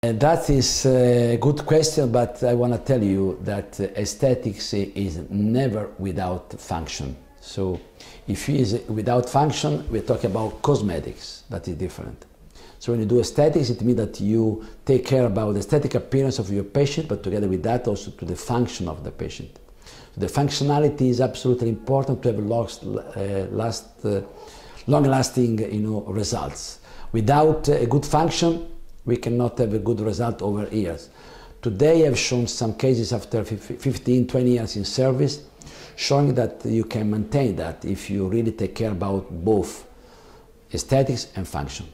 That is a good question, but I want to tell you that aesthetics is never without function. So if it is without function, we're talking about cosmetics. That is different. So when you do aesthetics, it means that you take care about the aesthetic appearance of your patient, but together with that also to the function of the patient. So the functionality is absolutely important to have long-lasting results. Without a good function, we cannot have a good result over years. Today I've shown some cases after 15, 20 years in service, showing that you can maintain that if you really take care about both aesthetics and function.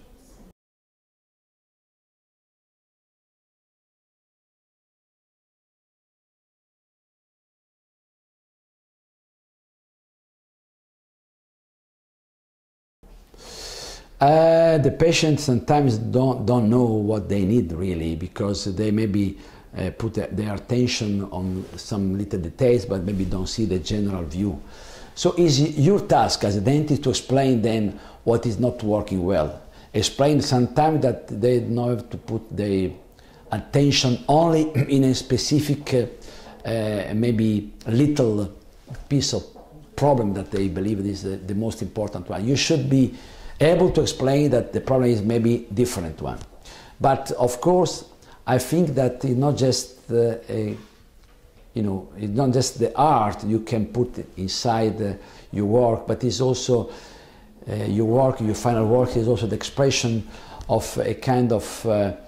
The patients sometimes don't know what they need really, because they maybe put their attention on some little details, but maybe don't see the general view. So it's your task as a dentist to explain them what is not working well. Explain sometimes that they don't have to put their attention only in a specific, maybe little piece of problem that they believe is the most important one. You should be able to explain that the problem is maybe different one. But of course, I think that it's not just it's not just the art you can put inside your work, but it's also your final work is also the expression of a kind of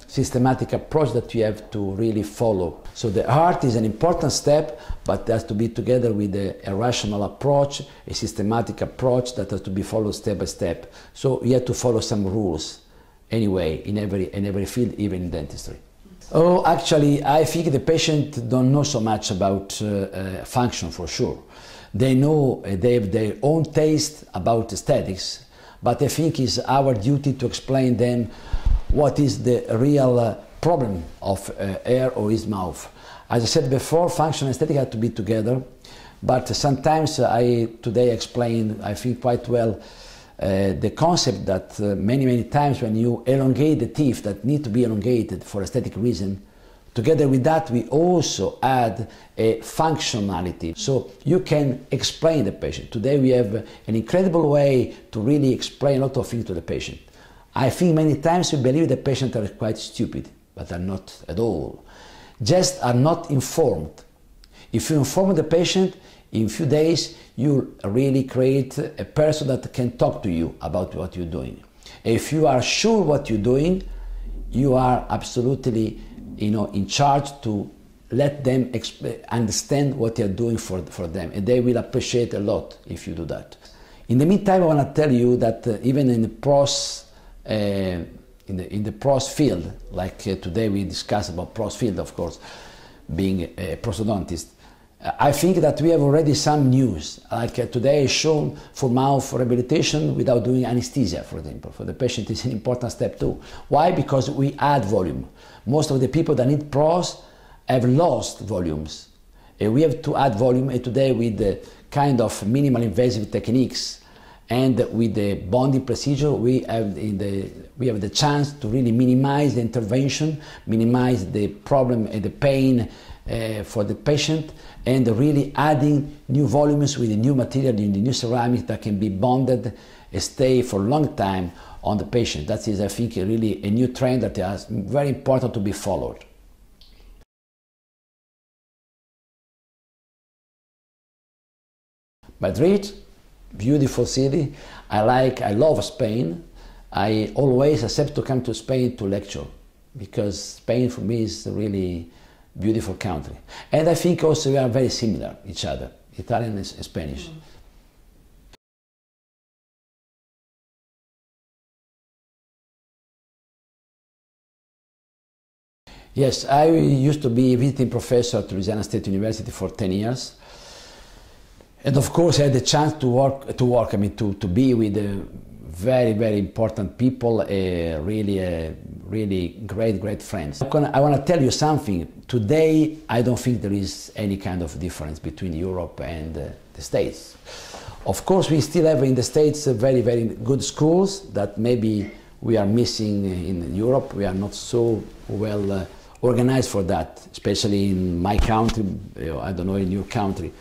systematic approach that you have to really follow. So the art is an important step, but it has to be together with a rational approach, a systematic approach that has to be followed step by step. So you have to follow some rules anyway in every field, even in dentistry. Oh, actually, I think the patient don't know so much about function for sure. They know they have their own taste about aesthetics, but I think it's our duty to explain them what is the real problem of hair or his mouth. As I said before, function and aesthetic have to be together, but sometimes today explain, I think quite well, the concept that many times when you elongate the teeth that need to be elongated for aesthetic reason, together with that we also add a functionality. So you can explain the patient. Today we have an incredible way to really explain a lot of things to the patient. I think many times we believe the patients are quite stupid, but are not at all. Just are not informed. If you inform the patient, in a few days you really create a person that can talk to you about what you're doing. If you are sure what you're doing, you are absolutely in charge to let them understand what you're doing for them, and they will appreciate a lot if you do that. In the meantime, I want to tell you that even in the pros in the pros field, like today we discuss about pros field, of course, being a prosthodontist, I think that we have already some news, like today shown for mouth rehabilitation without doing anesthesia, for example. For the patient is an important step too. Why? Because we add volume. Most of the people that need pros have lost volumes. And we have to add volume, and today with the kind of minimal invasive techniques and with the bonding procedure, we have the chance to really minimize the intervention, minimize the problem and the pain for the patient, and really adding new volumes with the new material in the new ceramic that can be bonded and stay for a long time on the patient. That is, I think, really a new trend that is very important to be followed. Madrid, beautiful city. I love Spain. I always accept to come to Spain to lecture, because Spain for me is a really beautiful country. And I think also we are very similar each other, Italian and Spanish. Yes, I used to be a visiting professor at Louisiana State University for 10 years. And of course I had the chance to be with very important people, really great friends. I want to tell you something. Today I don't think there is any kind of difference between Europe and the States. Of course we still have in the States very good schools that maybe we are missing in Europe. We are not so well organized for that, especially in my country, I don't know, in your country.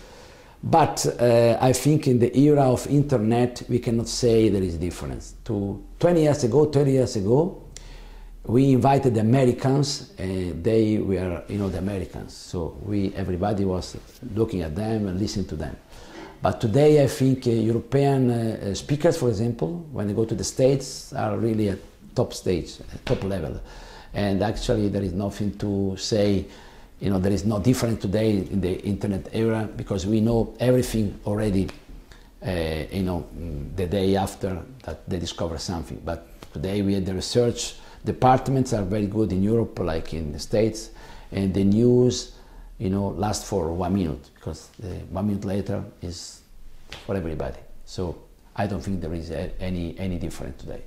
But I think in the era of internet, we cannot say there is a difference. 20 years ago, we invited the Americans, and they were, the Americans. So everybody was looking at them and listening to them. But today, I think European speakers, for example, when they go to the States, are really at top stage, top level. And actually, there is nothing to say. There is no difference today in the internet era, because we know everything already, the day after that they discover something. But today the research departments are very good in Europe, like in the States, and the news, lasts for 1 minute, because 1 minute later is for everybody. So I don't think there is any difference today.